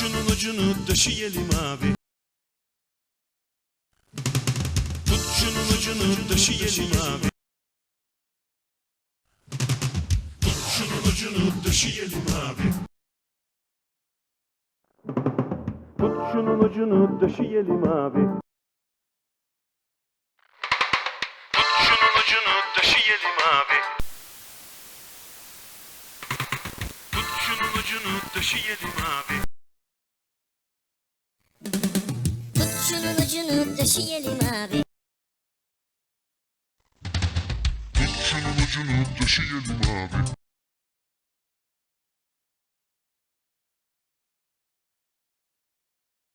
şunun ucunu döşeyelim abi. Tut şunun ucunu döşeyelim abi. Tut şunun ucunu döşeyelim abi. Tut şunun ucunu döşeyelim abi. Tut şunun ucunu döşeyelim abi. Tut şunun ucunu döşeyelim abi. Tut şunun ucunu döşeyelim abi. Tut şunun ucunu döşeyelim abi.